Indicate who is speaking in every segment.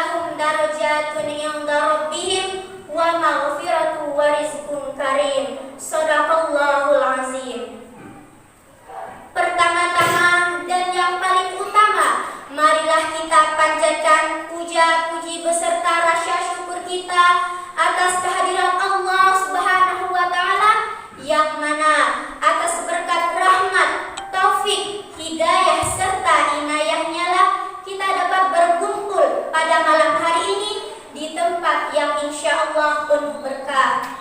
Speaker 1: lahum darajatun 'inda rabbihim wa maghfiratu wa rizqun karim. Shadaqallahul azim. Pertama-tama dan yang paling utama, marilah kita panjatkan puja-puji beserta rasa syukur kita atas kehadiran Allah Subhanahu wa taala, yang mana atas berkat rahmat, taufik, hidayah serta inayahnya lah kita dapat berkumpul pada malam hari ini di tempat yang insya Allah penuh berkah.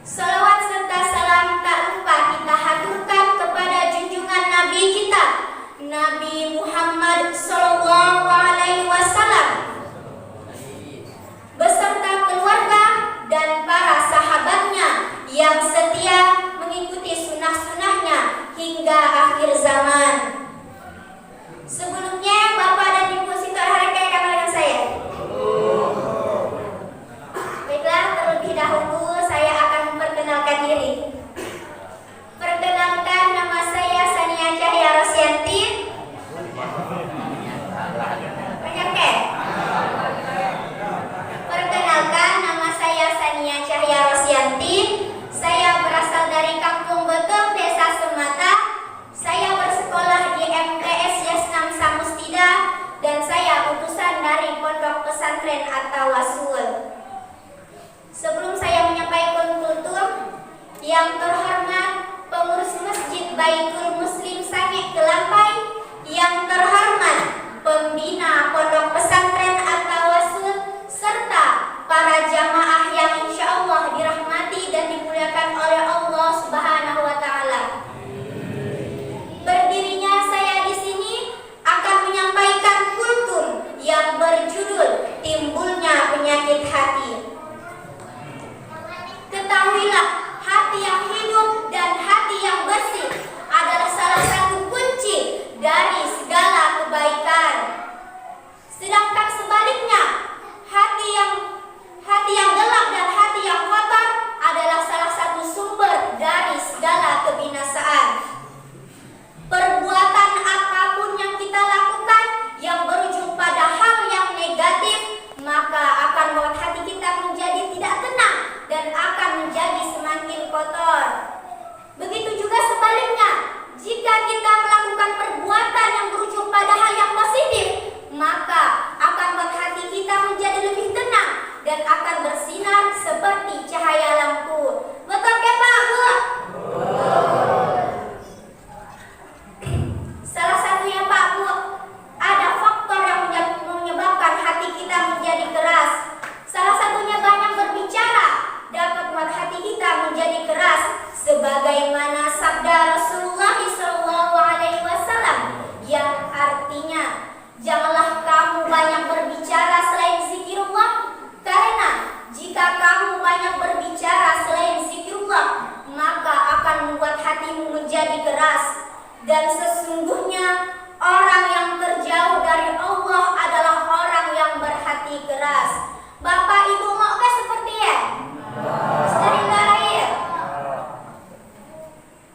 Speaker 1: Salawat serta salam tak lupa kita haturkan kepada junjungan Nabi kita, Nabi Muhammad Sallallahu Alaihi Wasallam, beserta keluarga dan para sahabatnya yang setia mengikuti sunnah-sunnahnya hingga akhir zaman. Sebelumnya, Bapak dan Ibu Sintohara rekan dengan saya. Baiklah, terlebih dahulu saya akan memperkenalkan diri. Perkenalkan, nama saya Sania Cahya Rosyanti. Banyak ya? Perkenalkan, nama saya Sania Cahya Rosyanti. Saya berasal dari Kampung Betong, Desa Semata. Saya bersekolah di MTS Yasnam Samustida dan saya utusan dari Pondok Pesantren At-Tawassul. Sebelum saya menyampaikan kultur, yang terhormat pengurus Masjid Baitul Muslim Sangek Kelampai, yang terhormat pembina Pondok Pesantren At-Tawassul, serta para jamaah yang insya Allah dirahmati dan dimuliakan oleh Allah Subhanahu wa taala. Berdirinya saya di sini akan menyampaikan kultum yang berjudul Timbulnya Penyakit Hati. Ketahuilah, hati yang hidup dan hati yang bersih adalah salah satu kunci dari segala kebaikan. Sedangkan sebaliknya, hati yang gelap dan hati yang kotor adalah salah satu sumber dari segala kebinasaan. Perbuatan apapun yang kita lakukan yang berujung pada hal yang negatif, maka akan membuat hati kita menjadi tidak tenang dan akan menjadi semakin kotor. Begitu juga sebaliknya, jika kita melakukan perbuatan yang berujung pada hal yang positif, maka akan membuat hati kita menjadi lebih tenang dan akan bersinar seperti cahaya lampu. Betul ke Pak, Bu? Salah satunya Pak, Bu, ada faktor yang menyebabkan hati kita menjadi keras. Salah satunya banyak berbicara dapat membuat hati kita menjadi keras, sebagaimana sabda Rasulullah SAW yang artinya, janganlah kamu banyak berbicara selain zikirullah, karena jika kamu banyak berbicara selain zikirullah, maka akan membuat hatimu menjadi keras. Dan sesungguhnya orang yang terjauh dari Allah adalah orang yang berhati keras. Bapak Ibu maukah seperti ya? Sering lahir.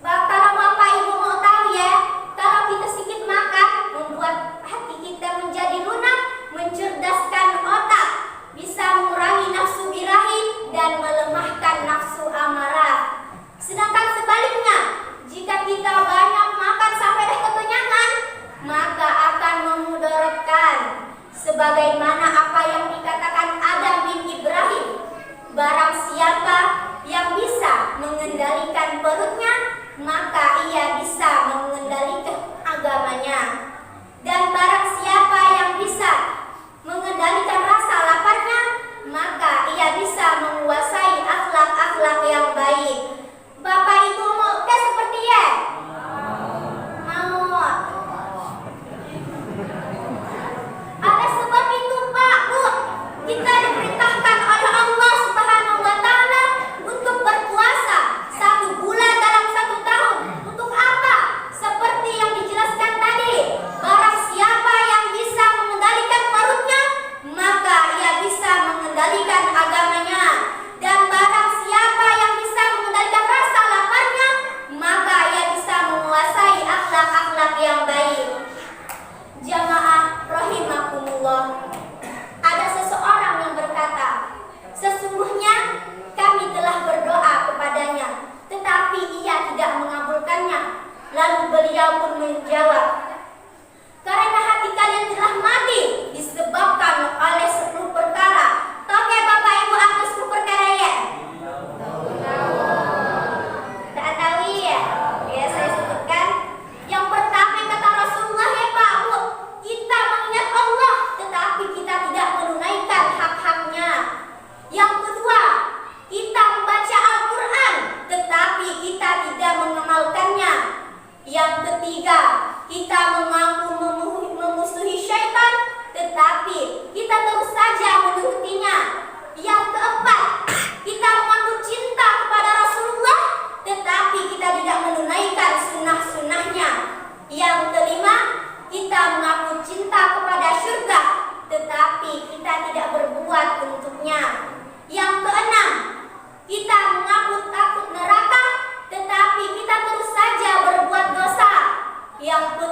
Speaker 1: Kalau Bapak Ibu mau tahu ya, kalau kita sedikit makan membuat hati kita menjadi lunak, mencerdaskan otak, bisa mengurangi nafsu birahi dan melemahkan nafsu amarah. Sedangkan sebaliknya, jika kita banyak makan sampai kekenyangan, maka akan memudaratkan. Sebagaimana apa yang dikatakan Adam bin Ibrahim, barang siapa yang bisa mengendalikan perutnya, maka ia bisa mengendalikan agamanya. Dan barang siapa yang bisa mengendalikan rasa laparnya, maka ia bisa menguasai akhlak-akhlak yang baik. Bapak Ibu mau seperti ya? Mau. Ada sebab itu Pak, Bu, kita diperintahkan oleh Allah Subhanahu wa taala untuk berpuasa 1 bulan dalam 1 tahun. Untuk apa? Seperti yang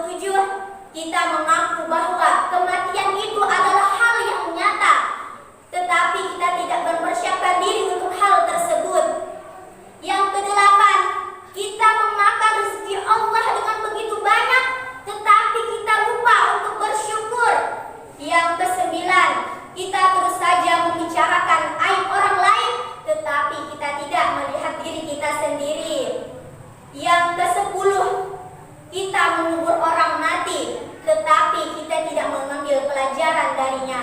Speaker 1: Ketujuh, kita mengaku bahwa kematian itu adalah hal yang nyata, tetapi kita tidak mempersiapkan diri untuk hal tersebut. Yang kedelapan, kita memakan rezeki Allah dengan begitu banyak, tetapi kita lupa untuk bersyukur. Yang kesembilan, kita terus saja membicarakan aib orang lain, tetapi kita tidak melihat diri kita sendiri. Yang kesepuluh, kita mengubur orang mati, tetapi kita tidak mengambil pelajaran darinya.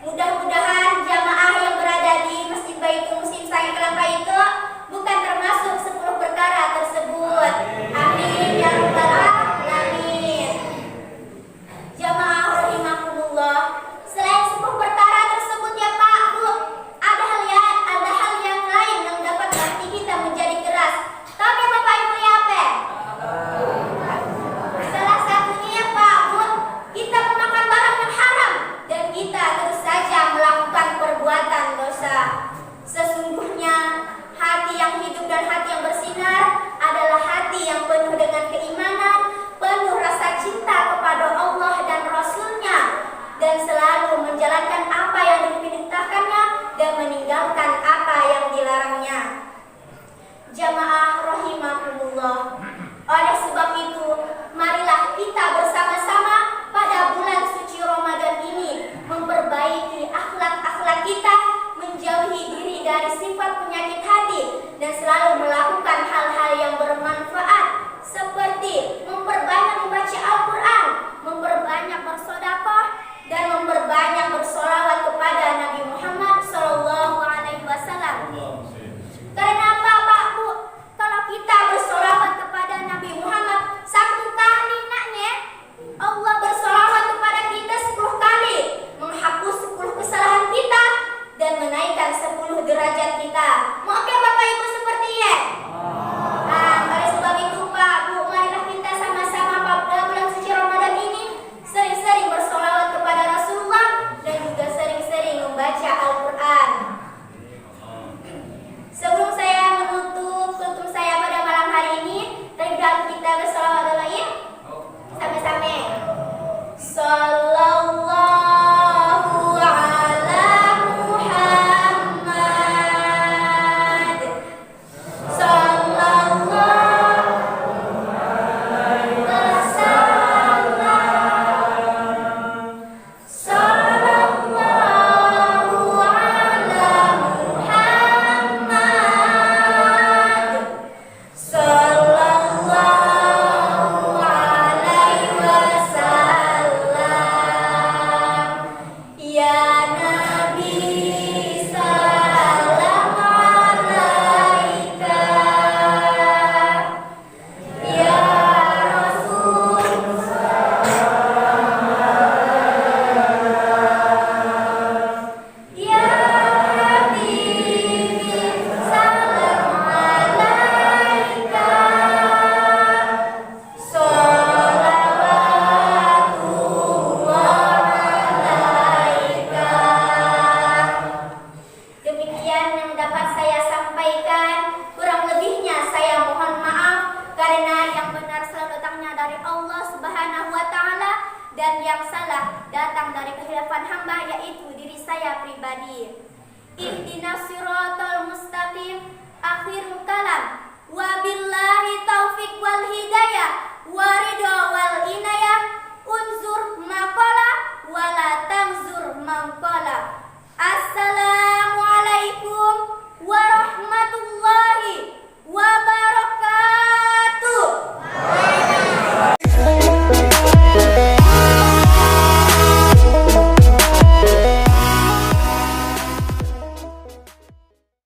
Speaker 1: Mudah-mudahan jamaah yang berada di Masjid Baitul Muslim Sayang Kelapa itu bukan termasuk 10 perkara tersebut. Amin ya rabbal alamin. Jamaah rahimakumullah, selain 10 perkara tersebut ya Pak, Bu, ada hal yang lain yang dapat hati kita menjadi keras. Tahu ya Bapak Ibu ya apa? Salah satunya ya Pak, Bu, kita memakan barang yang haram dan kita terus saja melakukan perbuatan dosa. Sesungguhnya hati yang hidup dan hati yang bersinar adalah hati yang penuh dengan keimanan, penuh rasa cinta kepada Allah dan Rasul-Nya, dan selalu menjalankan apa yang diperintahkannya dan meninggalkan apa yang dilarangnya. Jamaah rahimakumullah, oleh sebab itu, marilah kita bersama-sama pada bulan suci Ramadan ini memperbaiki akhlak-akhlak kita, menjauhi diri dari sifat penyakit hati, dan selalu melakukan hal-hal yang bermanfaat seperti memperbanyak membaca Al-Quran, memperbanyak bersedekah, dan memperbanyak bersolawat kepada Nabi Muhammad SAW. Karena apa Pak Bu? Kalau kita bersolawat kepada Nabi Muhammad 1 kali naknya, Allah bersolawat kepada kita 10 kali, menghapus 10 kesalahan kita dan menaikkan 10 derajat kita. Mau oke Bapak Ibu seperti ya? Oleh sebab itu Pak Bu, marilah kita sama-sama pada bulan suci Ramadan ini sering-sering bersolawat kepada Rasulullah dan juga sering-sering membaca Al-Quran. Sebelum saya menutup saya pada malam hari ini, terlebih dahulu kita bersolawat dulu ya, sama-sama. Sallallahu ala Muhammad, sallallahu alaihi wasallam, sallallahu ala Muhammad, sallallahu alaihi wasallam. Ya Nabi salam alaika, ya Rasul salam alaika, ya Habibi salam alaika, sholawatullah alaika. Demikian yang dapat saya sampaikan, kurang lebihnya saya mohon maaf, karena yang benar selalu datangnya dari Allah Subhanahu wa Ta'ala, dan yang salah datang dari kehilafan hamba, yaitu diri saya pribadi. Ihdinas siratal mustaqim,